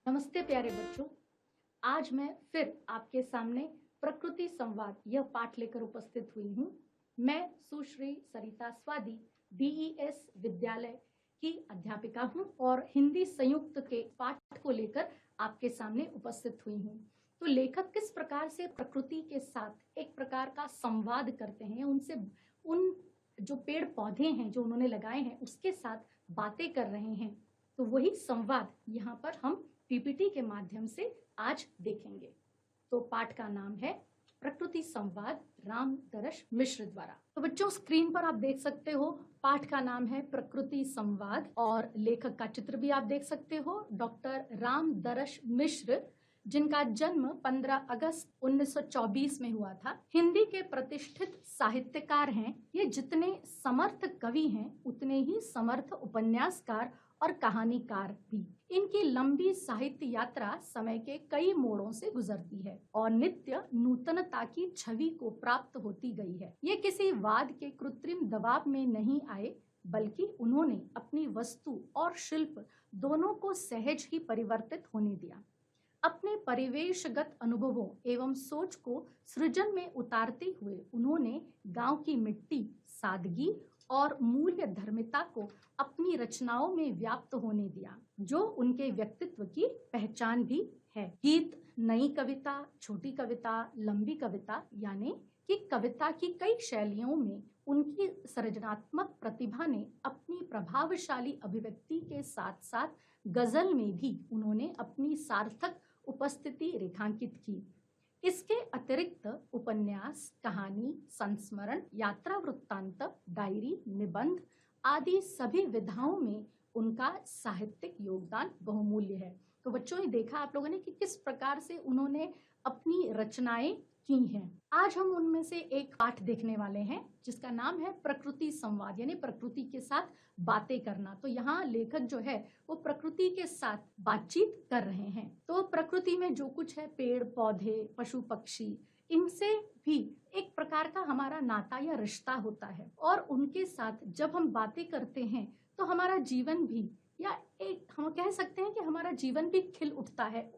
नमस्ते प्यारे बच्चों। आज मैं फिर आपके सामने प्रकृति संवाद यह पाठ लेकर उपस्थित हुई हूँ। मैं सुश्री सरिता स्वादी DES विद्यालय की अध्यापिका हूँ और हिंदी संयुक्त के पाठ को लेकर आपके सामने उपस्थित हुई हूँ। तो लेखक किस प्रकार से प्रकृति के साथ एक प्रकार का संवाद करते हैं, उनसे उन जो पेड़ पौधे हैं जो उन्होंने लगाए हैं उसके साथ बातें कर रहे हैं, तो वही संवाद यहाँ पर हम PPT के माध्यम से आज देखेंगे। तो पाठ का नाम है प्रकृति संवाद रामदरश मिश्र द्वारा। तो बच्चों, स्क्रीन पर आप देख सकते हो पाठ का नाम है प्रकृति संवाद और लेखक का चित्र भी आप देख सकते हो, डॉक्टर रामदरश मिश्र, जिनका जन्म 15 अगस्त 1924 में हुआ था। हिंदी के प्रतिष्ठित साहित्यकार हैं। ये जितने समर्थ कवि हैं उतने ही समर्थ उपन्यासकार और कहानीकार भी। इनकी लंबी साहित्य यात्रा समय के कई मोड़ों से गुजरती है और नित्य नूतनता की छवि को प्राप्त होती गई है। ये किसी वाद के कृत्रिम दबाव में नहीं आए, बल्कि उन्होंने अपनी वस्तु और शिल्प दोनों को सहज ही परिवर्तित होने दिया। अपने परिवेशगत अनुभवों एवं सोच को सृजन में उतारते हुए उन्होंने गांव की मिट्टी, सादगी और मूल्य धर्मिता को अपनी रचनाओं में व्याप्त होने दिया, जो उनके व्यक्तित्व की पहचान भी है। गीत, नई कविता, छोटी कविता, लंबी कविता, यानी कि कविता की कई शैलियों में उनकी सृजनात्मक प्रतिभा ने अपनी प्रभावशाली अभिव्यक्ति के साथ साथ गजल में भी उन्होंने अपनी सार्थक उपस्थिति रेखांकित की। इसके अतिरिक्त उपन्यास, कहानी, संस्मरण, यात्रा वृत्तांत, डायरी, निबंध आदि सभी विधाओं में उनका साहित्यिक योगदान बहुमूल्य है। तो बच्चों, ये देखा आप लोगों ने कि किस प्रकार से उन्होंने अपनी रचनाएं की हैं। आज हम उनमें से एक पाठ देखने वाले हैं जिसका नाम है प्रकृति संवाद, यानी प्रकृति के साथ बातें करना। तो यहाँ लेखक जो है वो प्रकृति के साथ बातचीत कर रहे हैं। तो प्रकृति में जो कुछ है, पेड़ पौधे, पशु पक्षी, इनसे भी एक प्रकार का हमारा नाता या रिश्ता होता है और उनके साथ जब हम बातें करते हैं तो हमारा जीवन भी, या एक हम कह सकते हैं कि हमारा जीवन भी खिल उठता है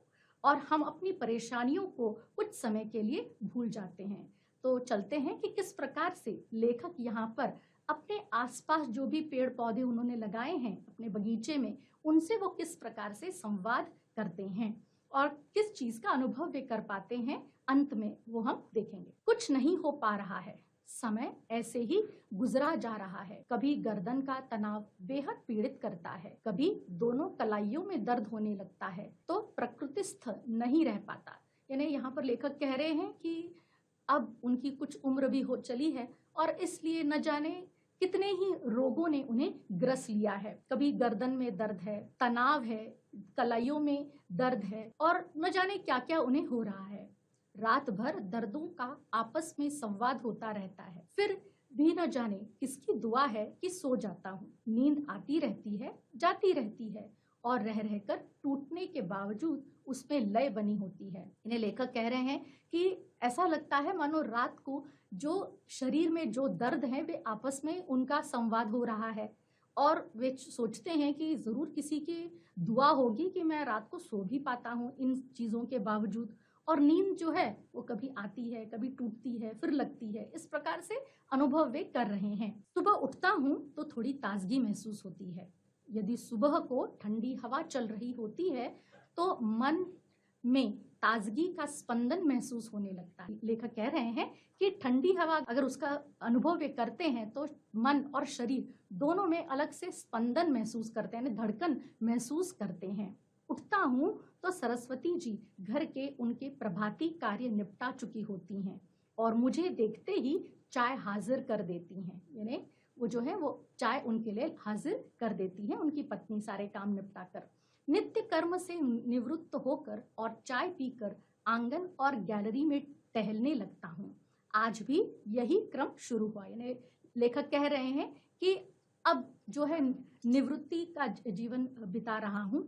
और हम अपनी परेशानियों को कुछ समय के लिए भूल जाते हैं। तो चलते हैं कि किस प्रकार से लेखक यहाँ पर अपने आसपास जो भी पेड़ पौधे उन्होंने लगाए हैं अपने बगीचे में, उनसे वो किस प्रकार से संवाद करते हैं और किस चीज का अनुभव वे कर पाते हैं, अंत में वो हम देखेंगे। कुछ नहीं हो पा रहा है, समय ऐसे ही गुजरा जा रहा है। कभी गर्दन का तनाव बेहद पीड़ित करता है, कभी दोनों कलाइयों में दर्द होने लगता है, तो प्रकृतिस्थ नहीं रह पाता। यानी यहाँ पर लेखक कह रहे हैं कि अब उनकी कुछ उम्र भी हो चली है और इसलिए न जाने कितने ही रोगों ने उन्हें ग्रस लिया है। कभी गर्दन में दर्द है, तनाव है, कलाइयों में दर्द है और न जाने क्या क्या उन्हें हो रहा है। रात भर दर्दों का आपस में संवाद होता रहता है, फिर भी न जाने किसकी दुआ है कि सो जाता हूँ। नींद आती रहती है, जाती रहती है और रह रहकर टूटने के बावजूद उसमें लय बनी होती है। इन्हें लेखक कह रहे हैं कि ऐसा लगता है मानो रात को जो शरीर में जो दर्द है वे आपस में उनका संवाद हो रहा है और वे सोचते हैं कि जरूर किसी की दुआ होगी कि मैं रात को सो भी पाता हूँ इन चीजों के बावजूद। और नींद जो है वो कभी आती है, कभी टूटती है, फिर लगती है। इस प्रकार से अनुभव वे कर रहे हैं। सुबह उठता हूँ तो थोड़ी ताजगी महसूस होती है। यदि सुबह को ठंडी हवा चल रही होती है तो मन में ताजगी का स्पंदन महसूस होने लगता है। लेखक कह रहे हैं कि ठंडी हवा अगर उसका अनुभव वे करते हैं तो मन और शरीर दोनों में अलग से स्पंदन महसूस करते हैं, धड़कन महसूस करते हैं। उठता हूँ तो सरस्वती जी घर के उनके प्रभाती कार्य निपटा चुकी होती हैं और मुझे देखते ही चाय हाजिर कर देती हैं। यानी वो जो है वो चाय उनके लिए हाजिर कर देती हैं, उनकी पत्नी सारे काम निपटा कर। नित्य कर्म से निवृत्त होकर और चाय पीकर आंगन और गैलरी में टहलने लगता हूँ। आज भी यही क्रम शुरू हुआ। यानी लेखक कह रहे हैं कि अब जो है निवृत्ति का जीवन बिता रहा हूँ,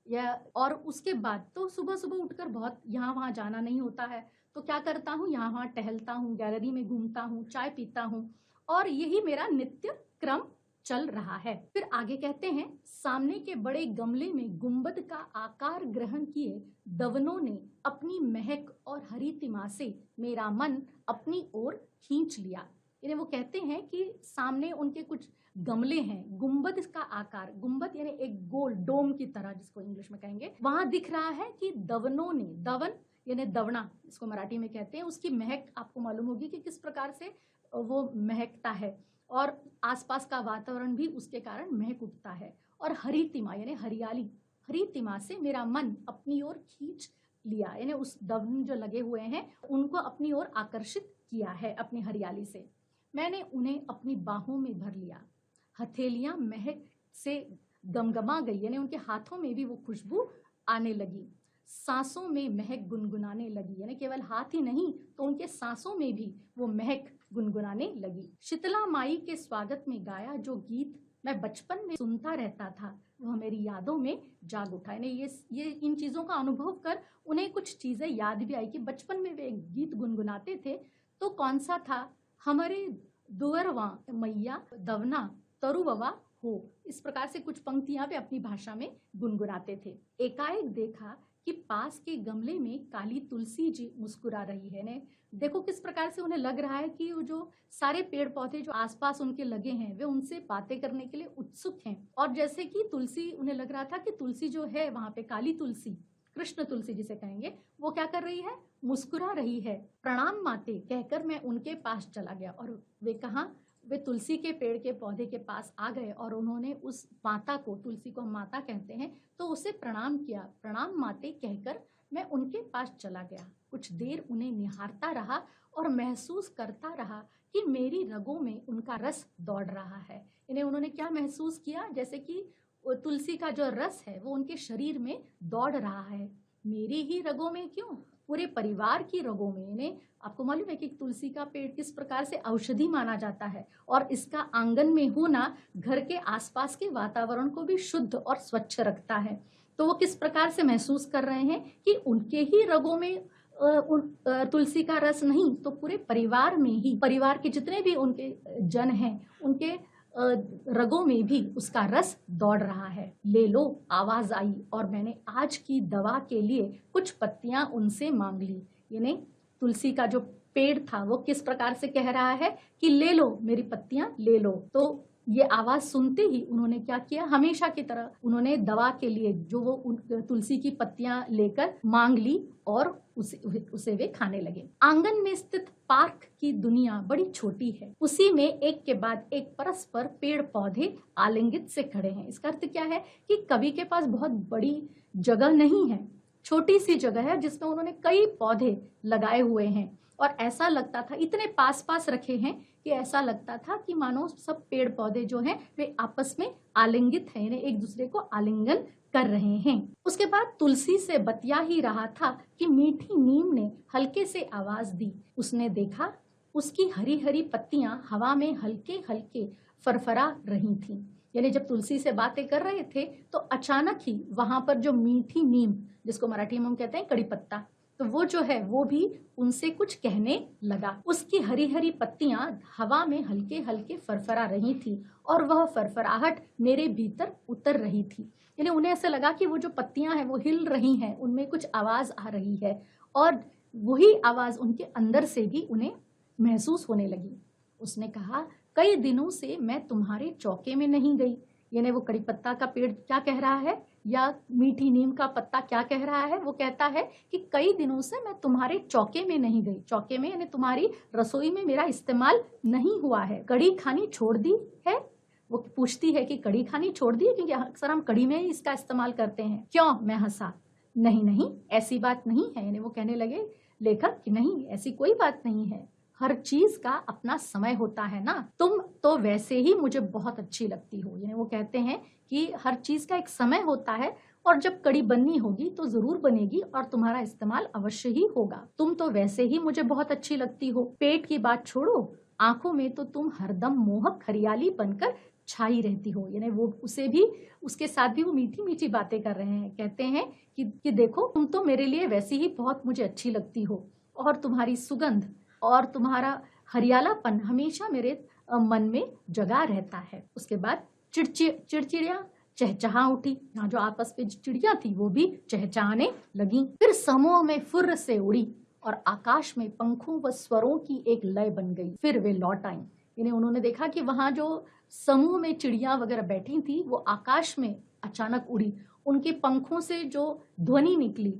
या और उसके बाद तो सुबह सुबह उठकर बहुत यहाँ वहाँ जाना नहीं होता है, तो क्या करता हूँ, यहाँ वहाँ टहलता हूँ, गैलरी में घूमता हूँ, चाय पीता हूँ और यही मेरा नित्य क्रम चल रहा है। फिर आगे कहते हैं, सामने के बड़े गमले में गुंबद का आकार ग्रहण किए दवनों ने अपनी महक और हरितिमा से मेरा मन अपनी ओर खींच लिया। यानी वो कहते हैं कि सामने उनके कुछ गमले हैं, गुंबद का आकार, गुंबद यानी एक गोल डोम की तरह जिसको इंग्लिश में कहेंगे, वहां दिख रहा है कि दवनों ने, दवन यानी दवना इसको मराठी में कहते हैं, उसकी महक आपको मालूम होगी कि किस प्रकार से वो महकता है और आसपास का वातावरण भी उसके कारण महक उठता है। और हरितिमा यानी हरियाली, हरितिमा से मेरा मन अपनी ओर खींच लिया, यानी उस दवन जो लगे हुए हैं उनको अपनी ओर आकर्षित किया है अपनी हरियाली से। मैंने उन्हें अपनी बाहों में भर लिया, हथेलियां महक से गमगमा गई, यानी उनके हाथों में भी वो खुशबू आने लगी, सांसों में महक गुनगुनाने लगी, यानी केवल हाथ ही नहीं तो उनके सांसों में भी वो महक गुनगुनाने लगी। शीतला माई के स्वागत में गाया जो गीत मैं बचपन में सुनता रहता था वह मेरी यादों में जाग उठा। यानी ये इन चीजों का अनुभव कर उन्हें कुछ चीजें याद भी आई कि बचपन में वे गीत गुनगुनाते थे। तो कौन सा था? हमारे दुअरवा मैया दवना तरुववा हो, इस प्रकार से कुछ पंक्तियां वे अपनी भाषा में गुनगुनाते थे। एकाएक देखा कि पास के गमले में काली तुलसी जी मुस्कुरा रही है। ने देखो किस प्रकार से उन्हें लग रहा है कि वो जो सारे पेड़ पौधे जो आसपास उनके लगे हैं वे उनसे बातें करने के लिए उत्सुक हैं। और जैसे कि तुलसी, उन्हें लग रहा था कि तुलसी जो है वहां पे, काली तुलसी, कृष्ण तुलसी जिसे कहेंगे, वो क्या कर रही है? मुस्कुरा रही है। प्रणाम माते कहकर मैं उनके पास चला गया और वे कहा, वे तुलसी के पेड़ के पौधे के पास आ गए और उन्होंने उस माता को, तुलसी को हम माता कहते हैं, तो उसे प्रणाम किया। प्रणाम माते कहकर मैं उनके पास चला गया। कुछ देर उन्हें निहारता रहा और महसूस करता रहा कि मेरी रगों में उनका रस दौड़ रहा है। इन्हें उन्होंने क्या महसूस किया? जैसे कि तुलसी का जो रस है वो उनके शरीर में दौड़ रहा है। मेरी ही रगों में क्यों, पूरे परिवार की रगों में। इन्हें आपको मालूम है कि तुलसी का पेड़ किस प्रकार से औषधि माना जाता है और इसका आंगन में होना घर के आसपास के वातावरण को भी शुद्ध और स्वच्छ रखता है। तो वो किस प्रकार से महसूस कर रहे हैं कि उनके ही रगों में तुलसी का रस नहीं तो पूरे परिवार में ही, परिवार के जितने भी उनके जन हैं उनके रगों में भी उसका रस दौड़ रहा है। ले लो, आवाज आई और मैंने आज की दवा के लिए कुछ पत्तियां उनसे मांग ली। यानी तुलसी का जो पेड़ था वो किस प्रकार से कह रहा है कि ले लो, मेरी पत्तियां ले लो। तो ये आवाज सुनते ही उन्होंने क्या किया? हमेशा की तरह उन्होंने दवा के लिए जो वो तुलसी की पत्तियां लेकर मांग ली और उसे वे खाने लगे। आंगन में स्थित पार्क की दुनिया बड़ी छोटी है, उसी में एक के बाद एक परस्पर पेड़ पौधे आलिंगित से खड़े हैं। इसका अर्थ क्या है कि कवि के पास बहुत बड़ी जगह नहीं है, छोटी सी जगह है जिसमें उन्होंने कई पौधे लगाए हुए हैं और ऐसा लगता था, इतने पास पास रखे हैं कि ऐसा लगता था कि मानो सब पेड़ पौधे जो हैं वे आपस में आलिंगित हैं, एक दूसरे को आलिंगन कर रहे हैं। उसके बाद तुलसी से बतिया ही रहा था कि मीठी नीम ने हल्के से आवाज दी। उसने देखा उसकी हरी हरी पत्तियां हवा में हल्के हल्के फरफरा रही थीं। यानी जब तुलसी से बातें कर रहे थे तो अचानक ही वहां पर जो मीठी नीम, जिसको मराठी में हम कहते हैं कड़ी पत्ता, तो वो जो है वो भी उनसे कुछ कहने लगा। उसकी हरी हरी पत्तियां हवा में हल्के हल्के फरफरा रही थी और वह फरफराहट मेरे भीतर उतर रही थी। यानी उन्हें ऐसा लगा कि वो जो पत्तियां हैं वो हिल रही हैं, उनमें कुछ आवाज आ रही है और वही आवाज उनके अंदर से भी उन्हें महसूस होने लगी। उसने कहा, कई दिनों से मैं तुम्हारे चौके में नहीं गई। यानी वो कड़ी पत्ता का पेड़ क्या कह रहा है या मीठी नीम का पत्ता क्या कह रहा है? वो कहता है कि कई दिनों से मैं तुम्हारे चौके में नहीं गई। चौके में यानी तुम्हारी रसोई में मेरा इस्तेमाल नहीं हुआ है। कड़ी खानी छोड़ दी है? वो पूछती है कि कड़ी खानी छोड़ दी है, क्योंकि अक्सर हम कड़ी में ही इसका इस्तेमाल करते हैं। क्यों? मैं हंसा। नहीं नहीं, ऐसी बात नहीं है। यानी वो कहने लगे लेखक कि नहीं, ऐसी कोई बात नहीं है, हर चीज का अपना समय होता है ना। तुम तो वैसे ही मुझे बहुत अच्छी लगती हो। यानी वो कहते हैं कि हर चीज का एक समय होता है और जब कड़ी बननी होगी तो जरूर बनेगी और तुम्हारा इस्तेमाल अवश्य ही होगा। तुम तो वैसे ही मुझे बहुत अच्छी लगती हो। पेट की बात छोड़ो, आंखों में तो तुम हरदम मोहक हरियाली बनकर छाई रहती हो। यानी वो उसे भी, उसके साथ भी वो मीठी मीठी बातें कर रहे हैं। कहते हैं कि देखो, तुम तो मेरे लिए वैसे ही बहुत मुझे अच्छी लगती हो और तुम्हारी सुगंध और तुम्हारा हरियालापन हमेशा मेरे मन में जगा रहता है। उसके बाद चिड़चिड़िया चहचहा उठी। यहाँ जो आपस में चिड़िया थी वो भी चहचहाने लगी। फिर समूह में फुर्र से उड़ी और आकाश में पंखों व स्वरों की एक लय बन गई। फिर वे लौट आई। यानी उन्होंने देखा कि वहां जो समूह में चिड़िया वगैरह बैठी थी वो आकाश में अचानक उड़ी, उनके पंखों से जो ध्वनि निकली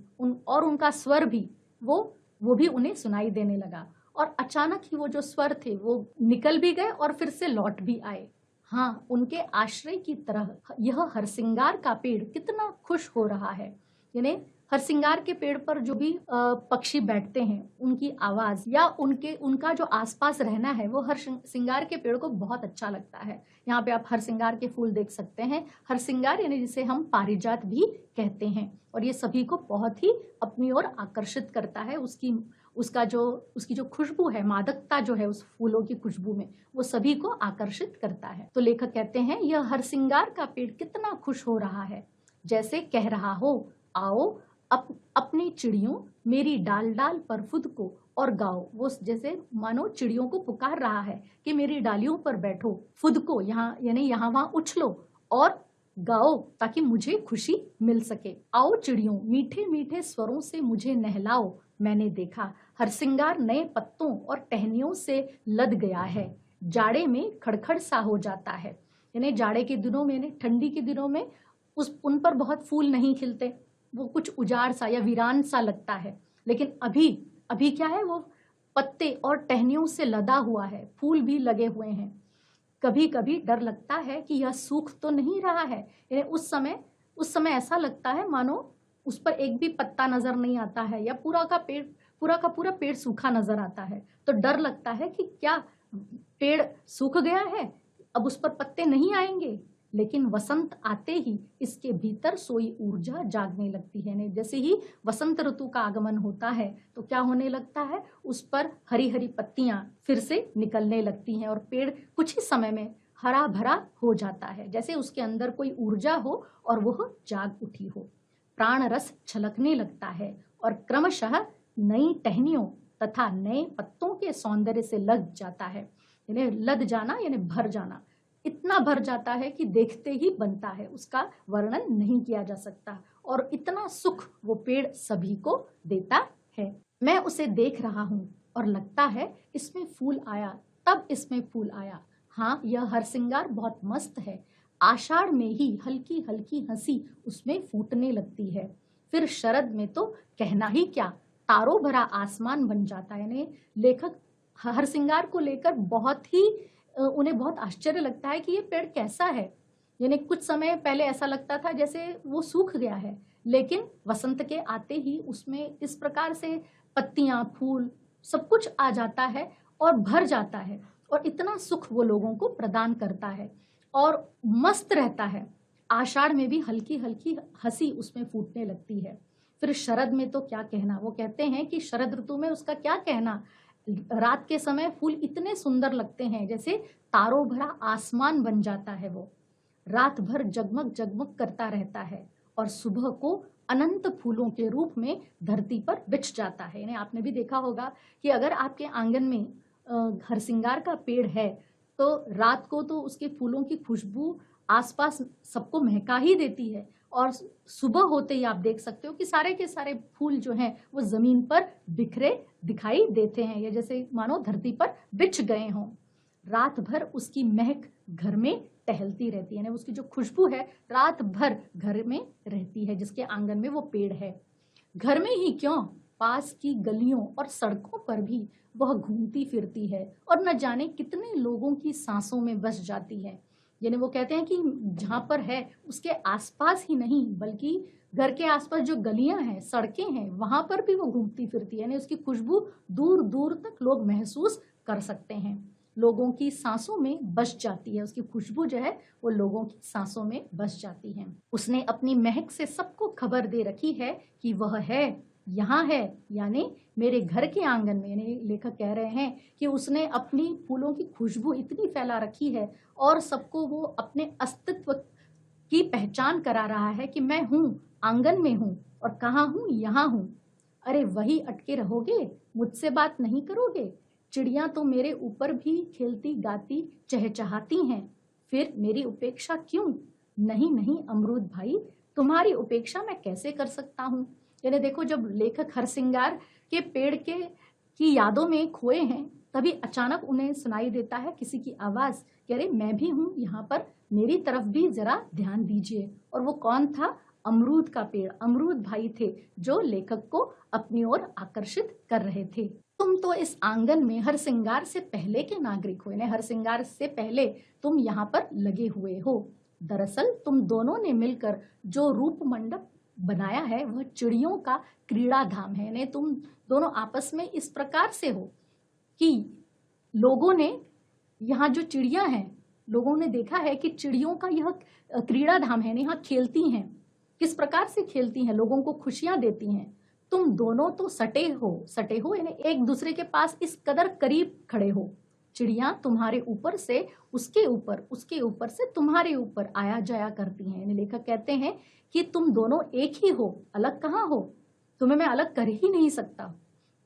और उनका स्वर भी वो भी उन्हें सुनाई देने लगा, और अचानक ही वो जो स्वर थे वो निकल भी गए और फिर से लौट भी आए। हाँ, उनके आश्रय की तरह यह हरसिंगार का पेड़ कितना खुश हो रहा है। यानी हरसिंगार के पेड़ पर जो भी पक्षी बैठते हैं उनकी आवाज या उनका जो आसपास रहना है वो हरसिंगार के पेड़ को बहुत अच्छा लगता है। यहाँ पे आप हरसिंगार के फूल देख सकते हैं। हरसिंगार यानी जिसे हम पारिजात भी कहते हैं, और ये सभी को बहुत ही अपनी ओर आकर्षित करता है। उसकी जो खुशबू है, मादकता जो है उस फूलों की खुशबू में, वो सभी को आकर्षित करता है। तो लेखक कहते हैं यह हरसिंगार का पेड़ कितना खुश हो रहा है, जैसे कह रहा हो आओ अपनी चिड़ियों मेरी डाल डाल पर खुद को और गाओ। वो जैसे मानो चिड़ियों को पुकार रहा है कि मेरी डालियों पर बैठो, खुद को यहाँ यानी यहाँ वहां उछलो और गाओ ताकि मुझे खुशी मिल सके। आओ चिड़ियों मीठे मीठे स्वरों से मुझे नहलाओ, मैंने देखा हरसिंगार नए पत्तों और टहनियों से लद गया है, जाड़े में खड़खड़ सा हो जाता है। यानी जाड़े के दिनों में, ठंडी के दिनों में उन पर बहुत फूल नहीं खिलते, वो कुछ उजाड़ सा या वीरान सा लगता है। लेकिन अभी क्या है, वो पत्ते और टहनियों से लदा हुआ है, फूल भी लगे हुए हैं। कभी कभी डर लगता है कि यह सूख तो नहीं रहा है। यानी उस समय ऐसा लगता है मानो उस पर एक भी पत्ता नजर नहीं आता है, या पूरा का पूरा पेड़ सूखा नजर आता है। तो डर लगता है कि क्या पेड़ सूख गया है, अब उस पर पत्ते नहीं आएंगे। लेकिन वसंत आते ही इसके भीतर सोई ऊर्जा जागने लगती है। जैसे ही वसंत ऋतु का आगमन होता है तो क्या होने लगता है, उस पर हरी हरी पत्तियां फिर से निकलने लगती हैं और पेड़ कुछ ही समय में हरा भरा हो जाता है, जैसे उसके अंदर कोई ऊर्जा हो और वह जाग उठी हो। प्राण रस छलकने लगता है और क्रमशः नई टहनियों तथा नए पत्तों के सौंदर्य से लद जाता है। यानी लद जाना यानी भर जाना, इतना भर जाता है कि देखते ही बनता है, उसका वर्णन नहीं किया जा सकता। और इतना सुख वो पेड़ सभी को देता है। मैं उसे देख रहा हूँ और लगता है इसमें फूल आया, तब इसमें फूल आया। हाँ, यह हरसिंगार बहुत मस्त है। आषाढ़ में ही हल्की हल्की हंसी उसमें फूटने लगती है। फिर शरद में तो कहना ही क्या, तारों भरा आसमान बन जाता है। यानी लेखक हरसिंगार को लेकर उन्हें बहुत आश्चर्य लगता है कि ये पेड़ कैसा है। यानी कुछ समय पहले ऐसा लगता था जैसे वो सूख गया है, लेकिन वसंत के आते ही उसमें इस प्रकार से पत्तियां, फूल सब कुछ आ जाता है और भर जाता है, और इतना सुख वो लोगों को प्रदान करता है और मस्त रहता है। आषाढ़ में भी हल्की हल्की हंसी उसमें फूटने लगती है। फिर शरद में तो क्या कहना, वो कहते हैं कि शरद ऋतु में उसका क्या कहना, रात के समय फूल इतने सुंदर लगते हैं जैसे तारों भरा आसमान बन जाता है। वो रात भर जगमग जगमग करता रहता है और सुबह को अनंत फूलों के रूप में धरती पर बिछ जाता है। यानी आपने भी देखा होगा कि अगर आपके आंगन में हरसिंगार का पेड़ है तो रात को तो उसके फूलों की खुशबू आसपास सबको महका ही देती है, और सुबह होते ही आप देख सकते हो कि सारे के सारे फूल जो हैं वो जमीन पर बिखरे दिखाई देते हैं, या जैसे मानो धरती पर बिछ गए हों। रात भर उसकी महक घर में टहलती रहती है, उसकी जो खुशबू है रात भर घर में रहती है जिसके आंगन में वो पेड़ है। घर में ही क्यों, पास की गलियों और सड़कों पर भी वह घूमती फिरती है और न जाने कितने लोगों की सांसों में बस जाती है। यानी वो कहते हैं कि जहाँ पर है उसके आसपास ही नहीं बल्कि घर के आसपास जो गलियां हैं, सड़कें हैं, वहां पर भी वो घूमती फिरती है। यानी उसकी खुशबू दूर दूर तक लोग महसूस कर सकते हैं, लोगों की सांसों में बस जाती है। उसकी खुशबू जो है वो लोगों की सांसों में बस जाती है। उसने अपनी महक से सबको खबर दे रखी है कि वह है, यहाँ है, यानी मेरे घर के आंगन में। यानी लेखक कह रहे हैं कि उसने अपनी फूलों की खुशबू इतनी फैला रखी है और सबको वो अपने अस्तित्व की पहचान करा रहा है कि मैं हूँ, आंगन में हूँ, और कहाँ हूँ, यहाँ हूँ। अरे वही अटके रहोगे, मुझसे बात नहीं करोगे, चिड़िया तो मेरे ऊपर भी खेलती गाती चहचहाती हैं, फिर मेरी उपेक्षा क्यों? नहीं नहीं अमरूद भाई, तुम्हारी उपेक्षा मैं कैसे कर सकता हूँ। यानी देखो, जब लेखक हरसिंगार के पेड़ की यादों में खोए हैं, तभी अचानक उन्हें सुनाई देता है किसी की आवाज कि अरे मैं भी हूँ यहाँ पर, मेरी तरफ भी जरा ध्यान दीजिए। और वो कौन था? अमरूद का पेड़, अमरूद भाई थे जो लेखक को अपनी ओर आकर्षित कर रहे थे। तुम तो इस आंगन में हरसिंगार से पहले के नागरिक हो, यानी हरसिंगार से पहले तुम यहाँ पर लगे हुए हो। दरअसल तुम दोनों ने मिलकर जो रूप मंडप बनाया है वह चिड़ियों का क्रीड़ा धाम है। यानी तुम दोनों आपस में इस प्रकार से हो कि लोगों ने, यहाँ जो चिड़िया हैं, लोगों ने देखा है कि चिड़ियों का यह क्रीड़ा धाम है, यहाँ खेलती हैं। किस प्रकार से खेलती हैं? लोगों को खुशियां देती हैं। तुम दोनों तो सटे हो यानी एक दूसरे के पास इस कदर करीब खड़े हो। चिड़िया तुम्हारे ऊपर से उसके ऊपर से तुम्हारे ऊपर आया जाया करती हैं। यानी लेखक कहते हैं कि तुम दोनों एक ही हो, अलग कहाँ हो, तुम्हें मैं अलग कर ही नहीं सकता।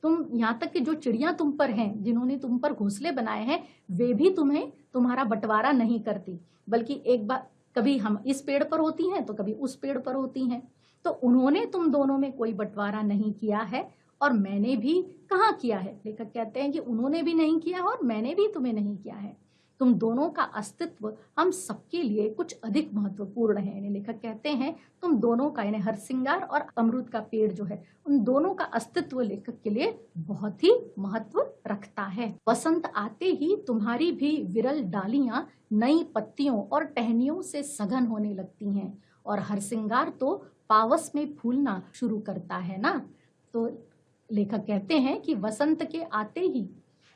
तुम, यहाँ तक कि जो चिड़िया तुम पर हैं, जिन्होंने तुम पर घोंसले बनाए हैं, वे भी तुम्हें तुम्हारा बंटवारा नहीं करती, बल्कि एक बार कभी हम इस पेड़ पर होती हैं तो कभी उस पेड़ पर होती हैं। तो उन्होंने तुम दोनों में कोई बंटवारा नहीं किया है और मैंने भी कहाँ किया है। लेखक कहते हैं कि उन्होंने भी नहीं किया और मैंने भी तुम्हें नहीं किया है। तुम दोनों का अस्तित्व हम सबके लिए कुछ अधिक महत्वपूर्ण है। यानी लेखक कहते हैं तुम दोनों का, यानी हरसिंगार और अमरूद का पेड़ जो है, उन दोनों का अस्तित्व लेखक के लिए बहुत ही महत्व रखता है। वसंत आते ही तुम्हारी भी विरल डालियां नई पत्तियों और टहनियों से सघन होने लगती हैं और हरसिंगार तो पावस में फूलना शुरू करता है ना। तो लेखक कहते हैं कि वसंत के आते ही,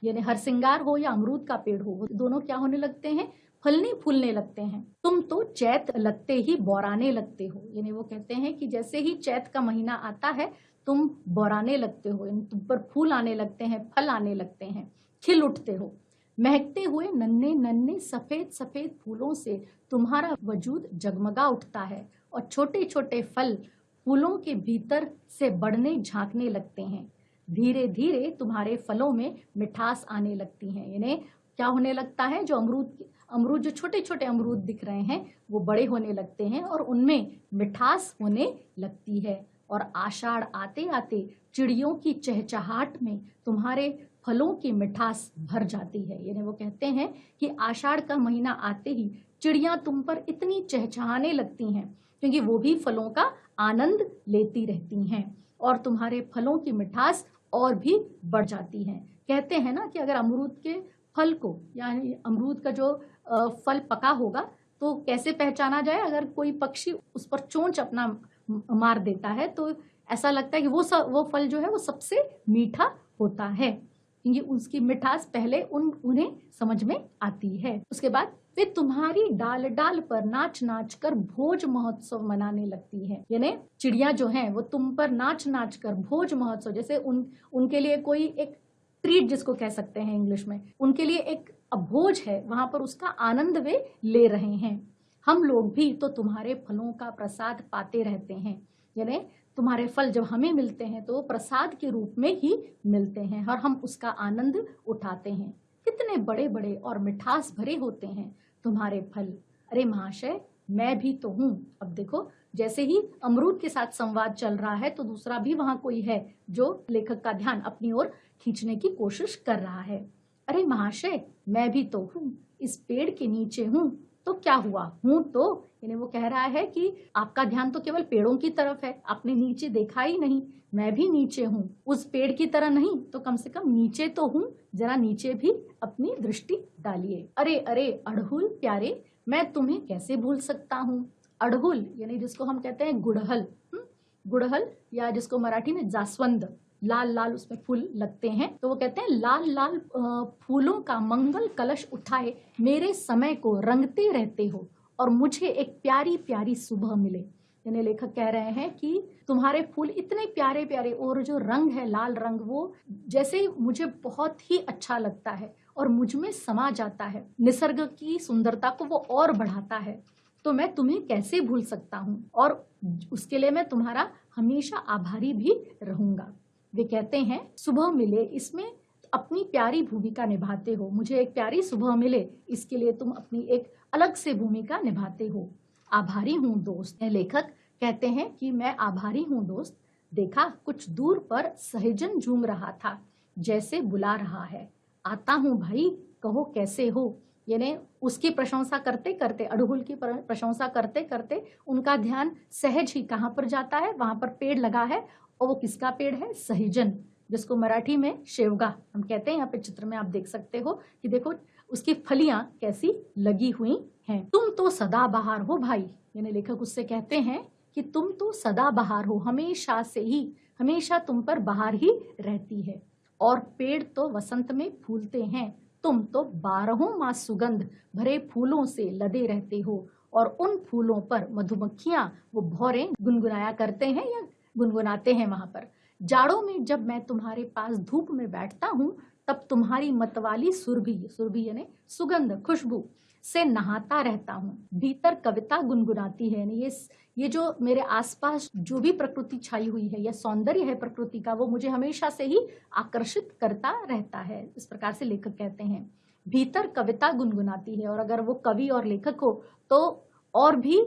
यानी हरसिंगार हो या अमरूद का पेड़ हो, वो दोनों क्या होने लगते हैं? फलने फूलने लगते हैं। तुम तो चैत लगते ही बौराने लगते हो। यानी वो कहते हैं कि जैसे ही चैत का महीना आता है तुम बौराने लगते हो, यानी तुम पर फूल आने लगते हैं, फल आने लगते हैं, खिल उठते हो। महकते हुए नन्हे नन्हे सफेद सफेद फूलों से तुम्हारा वजूद जगमगा उठता है और छोटे छोटे फल फूलों के भीतर से बढ़ने झांकने लगते हैं। धीरे धीरे तुम्हारे फलों में मिठास आने लगती है। यानी क्या होने लगता है? जो अमरूद जो छोटे छोटे अमरूद दिख रहे हैं वो बड़े होने लगते हैं और उनमें मिठास होने लगती है। और आषाढ़ आते आते चिड़ियों की चहचहाट में तुम्हारे फलों की मिठास भर जाती है। यानी वो कहते हैं कि आषाढ़ का महीना आते ही चिड़ियां तुम पर इतनी चहचहाने लगती हैं क्योंकि वो भी फलों का आनंद लेती रहती हैं और तुम्हारे फलों की मिठास और भी बढ़ जाती है। कहते हैं ना कि अगर अमरूद के फल को, यानी अमरूद का जो फल पका होगा तो कैसे पहचाना जाए? अगर कोई पक्षी उस पर चोंच अपना मार देता है तो ऐसा लगता है कि वो फल जो है वो सबसे मीठा होता है, क्योंकि उसकी मिठास पहले उन्हें समझ में आती है। उसके बाद वे तुम्हारी डाल डाल पर नाच नाच कर भोज महोत्सव मनाने लगती है। यानी चिड़िया जो हैं वो तुम पर नाच नाच कर भोज महोत्सव, जैसे उनके लिए कोई एक ट्रीट जिसको कह सकते हैं इंग्लिश में, उनके लिए एक भोज है, वहां पर उसका आनंद वे ले रहे हैं। हम लोग भी तो तुम्हारे फलों का प्रसाद पाते रहते हैं। यानी तुम्हारे फल जब हमें मिलते हैं तो प्रसाद के रूप में ही मिलते हैं और हम उसका आनंद उठाते हैं। कितने बड़े बड़े और मिठास भरे होते हैं तुम्हारे फल। अरे महाशय, मैं भी तो हूँ। अब देखो, जैसे ही अमरूद के साथ संवाद चल रहा है तो दूसरा भी वहां कोई है जो लेखक का ध्यान अपनी ओर खींचने की कोशिश कर रहा है। अरे महाशय, मैं भी तो हूँ, इस पेड़ के नीचे हूँ, तो क्या हुआ? हूँ तो, यानी वो कह रहा है कि आपका ध्यान तो केवल पेड़ों की तरफ है, आपने नीचे देखा ही नहीं। मैं भी नीचे हूँ, उस पेड़ की तरह नहीं तो कम से कम नीचे तो हूँ, जरा नीचे भी अपनी दृष्टि डालिए। अरे अरे अड़हुल प्यारे, मैं तुम्हें कैसे भूल सकता हूँ। अड़हुल यानी जिसको हम कहते हैं गुड़हल, गुड़हल या जिसको मराठी में जास्वंद, लाल लाल उसमें फूल लगते हैं, तो वो कहते हैं लाल लाल फूलों का मंगल कलश उठाए मेरे समय को रंगते रहते हो और मुझे एक प्यारी प्यारी सुबह मिले। यानी लेखक कह रहे हैं कि तुम्हारे फूल इतने प्यारे प्यारे और जो रंग है लाल रंग, वो जैसे मुझे बहुत ही अच्छा लगता है और मुझ में समा जाता है, निसर्ग की सुंदरता को वो और बढ़ाता है, तो मैं तुम्हें कैसे भूल सकता हूँ और उसके लिए मैं तुम्हारा हमेशा आभारी भी रहूंगा। वे कहते हैं सुबह मिले, इसमें अपनी प्यारी भूमिका निभाते हो, मुझे एक प्यारी सुबह मिले इसके लिए तुम अपनी एक अलग से भूमिका निभाते हो। आभारी हूँ दोस्त। लेखक कहते हैं कि मैं आभारी हूँ दोस्त, देखा कुछ दूर पर सहजन झूम रहा था, जैसे बुला रहा है, आता हूँ भाई, कहो कैसे हो। यानी उसकी प्रशंसा करते करते, अड़हुल की प्रशंसा करते करते उनका ध्यान सहज ही कहाँ पर जाता है, वहां पर पेड़ लगा है, और वो किसका पेड़ है? सहजन, जिसको मराठी में शेवगा हम कहते हैं। यहाँ पे चित्र में आप देख सकते हो कि देखो उसकी फलियां कैसी लगी हुई हैं। तुम तो सदाबहार हो भाई, यानी लेखक उससे कहते हैं कि तुम तो सदाबहार हो, हमेशा से ही, हमेशा तुम पर बहार ही रहती है। और पेड़ तो वसंत में फूलते हैं, तुम तो 12 मास सुगंध भरे फूलों से लदे रहते हो, और उन फूलों पर मधुमक्खियां वो भौरें गुनगुनाया करते हैं या गुनगुनाते हैं वहां पर। जाड़ों में जब मैं तुम्हारे पास धूप में बैठता हूँ, तब तुम्हारी मतवाली सुरभि, सुरभि यानी सुगंध, खुशबू से नहाता रहता हूँ। भीतर कविता गुनगुनाती है। ये जो मेरे आसपास जो भी प्रकृति छाई हुई है या सौंदर्य है प्रकृति का, वो मुझे हमेशा से ही आकर्षित करता रहता है। इस प्रकार से लेखक कहते हैं भीतर कविता गुनगुनाती है। और अगर वो कवि और लेखक हो तो और भी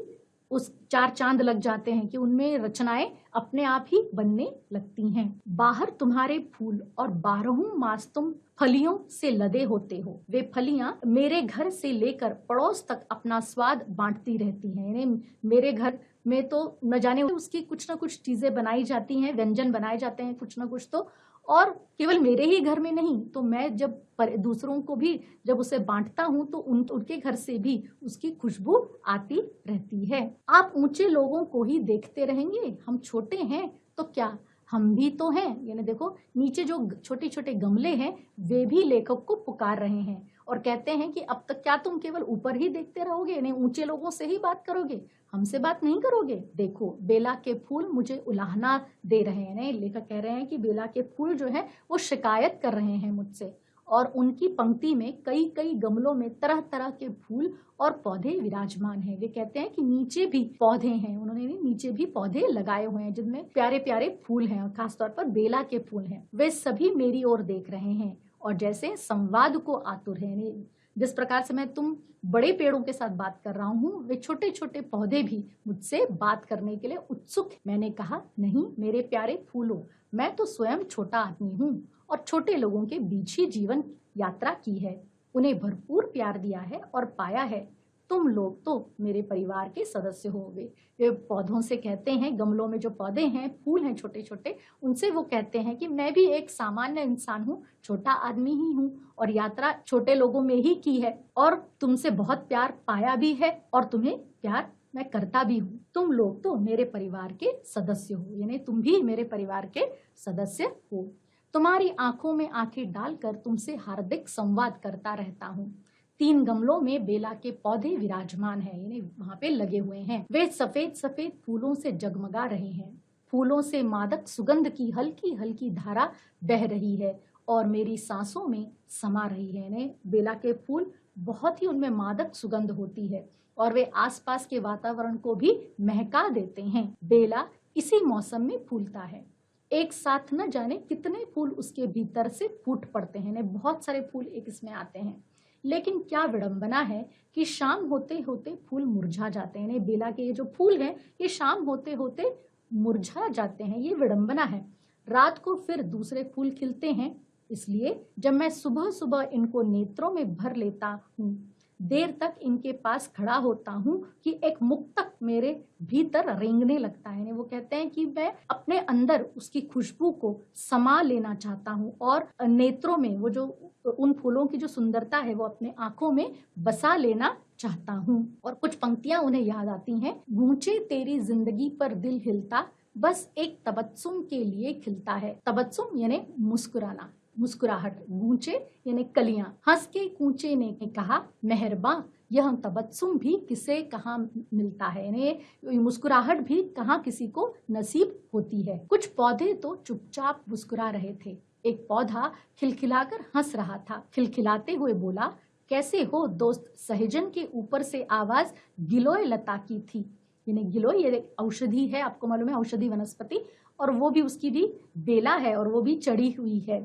उस 4 चांद लग जाते हैं कि उनमें रचनाएं अपने आप ही बनने लगती हैं। बाहर तुम्हारे फूल और 12 मास तुम फलियों से लदे होते हो। वे फलियां मेरे घर से लेकर पड़ोस तक अपना स्वाद बांटती रहती हैं। यानी मेरे घर में तो न जाने उसकी कुछ ना कुछ चीजें बनाई जाती हैं, व्यंजन बनाए जाते हैं कुछ ना कुछ तो, और केवल मेरे ही घर में नहीं, तो मैं जब दूसरों को भी जब उसे बांटता हूँ तो उनके घर से भी उसकी खुशबू आती रहती है। आप ऊंचे लोगों को ही देखते रहेंगे, हम छोटे हैं तो क्या, हम भी तो हैं। यानी देखो नीचे जो छोटे छोटे गमले हैं वे भी लेखक को पुकार रहे हैं और कहते हैं कि अब तक क्या तुम केवल ऊपर ही देखते रहोगे, नहीं ऊंचे लोगों से ही बात करोगे, हमसे बात नहीं करोगे। देखो बेला के फूल मुझे उलाहना दे रहे हैं। लेखक कह रहे हैं कि बेला के फूल जो है वो शिकायत कर रहे हैं मुझसे, और उनकी पंक्ति में कई कई गमलों में तरह तरह के फूल और पौधे विराजमान हैं। वे कहते हैं कि नीचे भी पौधे हैं, उन्होंने नीचे भी पौधे लगाए हुए हैं जिनमें प्यारे प्यारे फूल हैं, और खासतौर पर बेला के फूल हैं। वे सभी मेरी ओर देख रहे हैं और जैसे संवाद को आतुर है। जिस प्रकार से मैं तुम बड़े पेड़ों के साथ बात कर रहा हूँ, वे छोटे छोटे पौधे भी मुझसे बात करने के लिए उत्सुक। मैंने कहा नहीं मेरे प्यारे फूलों, मैं तो स्वयं छोटा आदमी हूँ और छोटे लोगों के बीच ही जीवन यात्रा की है, उन्हें भरपूर प्यार दिया है और पाया है। तुम लोग तो मेरे परिवार के सदस्य हो। वे पौधों से कहते हैं, गमलों में जो पौधे हैं, फूल हैं छोटे छोटे, उनसे वो कहते हैं कि मैं भी एक सामान्य इंसान हूँ, छोटा आदमी ही हूँ, और यात्रा छोटे लोगों में ही की है, और तुमसे बहुत प्यार पाया भी है, और तुम्हें प्यार मैं करता भी हूँ। तुम लोग तो मेरे परिवार के सदस्य हो, यानी तुम भी मेरे परिवार के सदस्य हो। तुम्हारी आंखों में आंखें डालकर तुमसे हार्दिक संवाद करता रहता हूँ। 3 गमलों में बेला के पौधे विराजमान हैं, यानी वहां पे लगे हुए हैं। वे सफेद सफेद फूलों से जगमगा रहे हैं। फूलों से मादक सुगंध की हल्की हल्की धारा बह रही है और मेरी सांसों में समा रही है। यानी बेला के फूल बहुत ही, उनमें मादक सुगंध होती है और वे आसपास के वातावरण को भी महका देते हैं। बेला इसी मौसम में फूलता है। एक साथ न जाने कितने फूल उसके भीतर से फूट पड़ते हैं, बहुत सारे फूल एक इसमें आते हैं। लेकिन क्या विडंबना है कि शाम होते होते फूल मुरझा जाते हैं। बेला के ये जो फूल हैं ये शाम होते होते मुरझा जाते हैं, ये विडंबना है। रात को फिर दूसरे फूल खिलते हैं, इसलिए जब मैं सुबह सुबह इनको नेत्रों में भर लेता हूँ, देर तक इनके पास खड़ा होता हूँ कि एक मुक्तक मेरे भीतर रेंगने लगता है। वो कहते हैं कि मैं अपने अंदर उसकी खुशबू को समा लेना चाहता हूँ और नेत्रों में वो जो उन फूलों की जो सुंदरता है वो अपने आंखों में बसा लेना चाहता हूँ। और कुछ पंक्तियां उन्हें याद आती हैं। गूंचे तेरी जिंदगी पर दिल हिलता, बस एक तबस्सुम के लिए खिलता है। तबस्सुम यानी मुस्कुराना, मुस्कुराहट। गूंचे यानी कलियां। हंस के कूचे ने कहा मेहरबान, यह तबस्सुम भी किसे कहाँ मिलता है, यानी मुस्कुराहट भी कहाँ किसी को नसीब होती है। कुछ पौधे तो चुपचाप मुस्कुरा रहे थे। एक पौधा खिलखिलाकर हंस रहा था। खिलखिलाते हुए बोला, कैसे हो दोस्त। सहजन के ऊपर से आवाज गिलोय लता की थी। यानी गिलोय ये औषधि है, आपको मालूम है, औषधि वनस्पति, और वो भी उसकी भी बेला है और वो भी चढ़ी हुई है।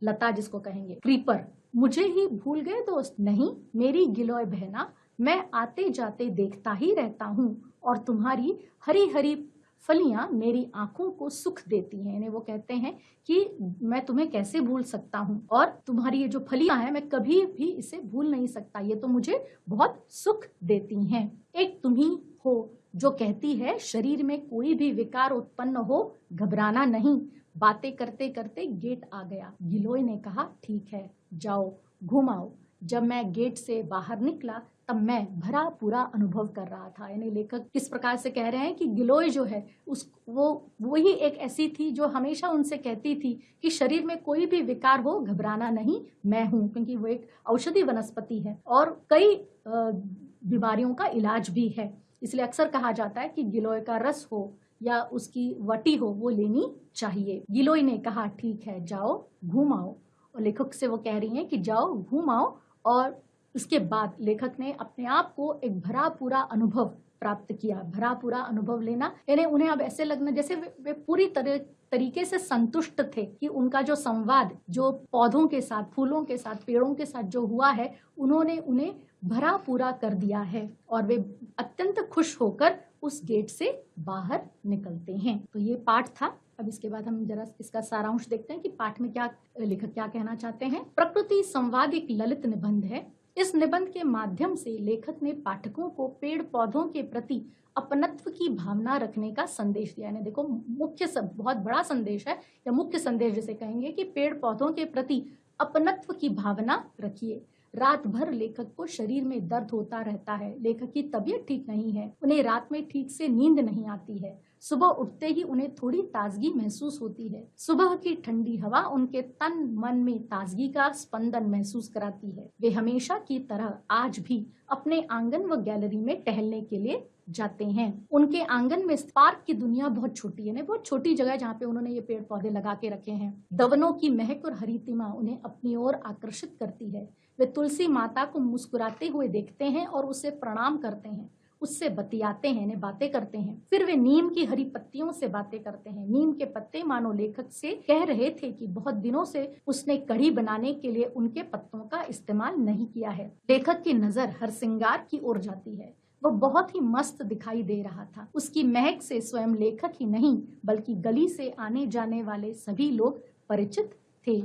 लता जिसको कहेंगे। क्रीपर, मुझे ही भूल गए दोस्त, नहीं मेरी गिलोय बहना, मैं आते जाते देखता ही रहता हूँ और तुम्हारी हरी हरी फलियां मेरी आंखों को सुख देती हैं। यानी वो कहते हैं कि मैं तुम्हें कैसे भूल सकता हूँ और तुम्हारी ये जो फलियां हैं मैं कभी भी इसे भूल नहीं सकता, ये तो मुझे बहुत सुख देती हैं। एक तुम ही हो जो कहती है शरीर में कोई भी विकार उत्पन्न हो घबराना नहीं। बातें करते करते गेट आ गया। गिलोय ने कहा ठीक है जाओ घूम आओ। जब मैं गेट से बाहर निकला तब मैं भरा पूरा अनुभव कर रहा था। यानी लेखक किस प्रकार से कह रहे हैं कि गिलोय जो है वो ही एक ऐसी थी जो हमेशा उनसे कहती थी कि शरीर में कोई भी विकार हो घबराना नहीं, मैं हूँ, क्योंकि वो एक औषधि वनस्पति है और कई बीमारियों का इलाज भी है। इसलिए अक्सर कहा जाता है कि गिलोय का रस हो या उसकी वटी हो वो लेनी चाहिए। गिलोय ने कहा ठीक है जाओ घूम आओ, और लेखक से वो कह रही हैं कि जाओ घूम आओ। और इसके बाद लेखक ने अपने आप को एक भरा पूरा अनुभव प्राप्त किया। भरा पूरा अनुभव लेना यानी उन्हें अब ऐसे लगना जैसे वे पूरी तरीके से संतुष्ट थे कि उनका जो संवाद जो पौधों के साथ, फूलों के साथ, पेड़ों के साथ जो हुआ है उन्होंने उन्हें भरा पूरा कर दिया है और वे अत्यंत खुश होकर उस गेट से बाहर निकलते हैं। तो ये पाठ था। अब इसके बाद हम जरा इसका सारांश देखते हैं कि पाठ में क्या लेखक क्या कहना चाहते हैं। प्रकृति संवाद एक ललित निबंध है। इस निबंध के माध्यम से लेखक ने पाठकों को पेड़ पौधों के प्रति अपनत्व की भावना रखने का संदेश दिया है। देखो बहुत बड़ा संदेश है या मुख्य संदेश जिसे कहेंगे कि पेड़ पौधों के प्रति अपनत्व की भावना रखिए। रात भर लेखक को शरीर में दर्द होता रहता है। लेखक की तबीयत ठीक नहीं है, उन्हें रात में ठीक से नींद नहीं आती है। सुबह उठते ही उन्हें थोड़ी ताजगी महसूस होती है। सुबह की ठंडी हवा उनके तन मन में ताजगी का स्पंदन महसूस कराती है। वे हमेशा की तरह आज भी अपने आंगन व गैलरी में टहलने के लिए जाते हैं। उनके आंगन में पार्क की दुनिया बहुत छोटी है, बहुत छोटी जगह जहाँ पे उन्होंने ये पेड़ पौधे लगा के रखे हैं। दवनों की महक और हरितिमा उन्हें अपनी ओर आकर्षित करती है। वे तुलसी माता को मुस्कुराते हुए देखते हैं और उसे प्रणाम करते हैं, उससे बतियाते हैं, बातें करते हैं। फिर वे नीम की हरी पत्तियों से बातें करते हैं। नीम के पत्ते मानो लेखक से कह रहे थे कि बहुत दिनों से उसने कढ़ी बनाने के लिए उनके पत्तों का इस्तेमाल नहीं किया है। लेखक की नजर हरसिंगार की ओर जाती है। वो बहुत ही मस्त दिखाई दे रहा था। उसकी महक से स्वयं लेखक ही नहीं बल्कि गली से आने जाने वाले सभी लोग परिचित थे।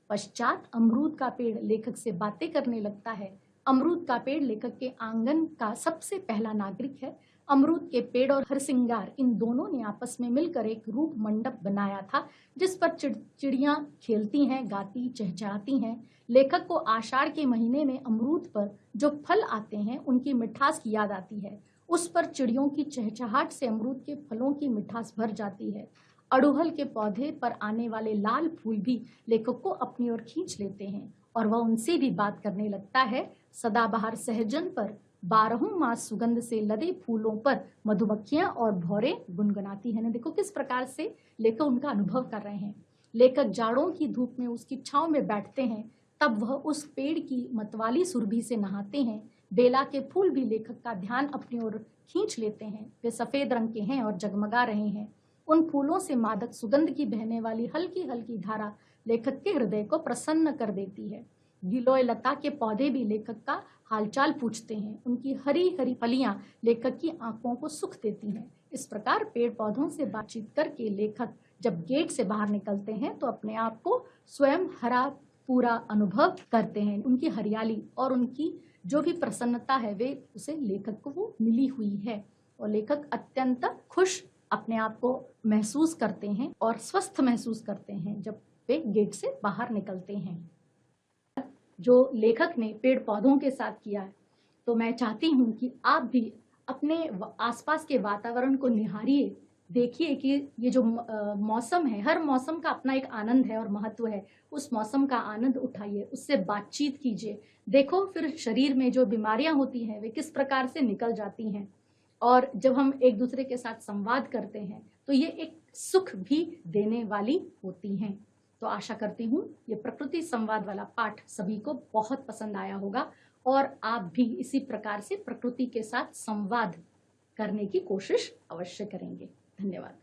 पश्चात अमरूद का पेड़ लेखक से बातें करने लगता है। अमरूद का पेड़ लेखक के आंगन का सबसे पहला नागरिक है। अमरूद के पेड़ और हरसिंगार इन दोनों ने आपस में मिलकर एक रूप मंडप बनाया था जिस पर चिड़ियां खेलती हैं, गाती, चहचहाती हैं। लेखक को आषाढ़ के महीने में अमरूद पर जो फल आते हैं उनकी मिठास की याद आती है। उस पर चिड़ियों की चहचहाट से अमरूद के फलों की मिठास भर जाती है। अड़हुल के पौधे पर आने वाले लाल फूल भी लेखक को अपनी ओर खींच लेते हैं और वह उनसे भी बात करने लगता है। सदाबहार सहजन पर 12 मास सुगंध से लदे फूलों पर मधुमक्खियां और भौरे गुनगुनाती हैं। देखो किस प्रकार से लेखक उनका अनुभव कर रहे हैं। लेखक जाड़ों की धूप में उसकी छांव में बैठते हैं, तब वह उस पेड़ की मतवाली सुरभि से नहाते हैं। बेला के फूल भी लेखक का ध्यान अपनी ओर खींच लेते हैं। वे सफेद रंग के हैं और जगमगा रहे हैं। उन फूलों से मादक सुगंध की बहने वाली हल्की हल्की धारा लेखक के हृदय को प्रसन्न कर देती है। गिलोय लता के पौधे भी लेखक का हालचाल पूछते हैं। उनकी हरी हरी फलियां लेखक की आंखों को सुख देती हैं। इस प्रकार पेड़ पौधों से बातचीत करके लेखक जब गेट से बाहर निकलते हैं तो अपने आप को स्वयं हरा पूरा अनुभव करते हैं। उनकी हरियाली और उनकी जो भी प्रसन्नता है वे उसे लेखक को वो मिली हुई है और लेखक अत्यंत खुश अपने आप को महसूस करते हैं और स्वस्थ महसूस करते हैं जब वे गेट से बाहर निकलते हैं। जो लेखक ने पेड़ पौधों के साथ किया है, तो मैं चाहती हूँ कि आप भी अपने आसपास के वातावरण को निहारिए, देखिए कि ये जो मौसम है, हर मौसम का अपना एक आनंद है और महत्व है। उस मौसम का आनंद उठाइए, उससे बातचीत कीजिए। देखो फिर शरीर में जो बीमारियां होती हैं वे किस प्रकार से निकल जाती हैं। और जब हम एक दूसरे के साथ संवाद करते हैं तो ये एक सुख भी देने वाली होती हैं। तो आशा करती हूँ ये प्रकृति संवाद वाला पाठ सभी को बहुत पसंद आया होगा और आप भी इसी प्रकार से प्रकृति के साथ संवाद करने की कोशिश अवश्य करेंगे। धन्यवाद।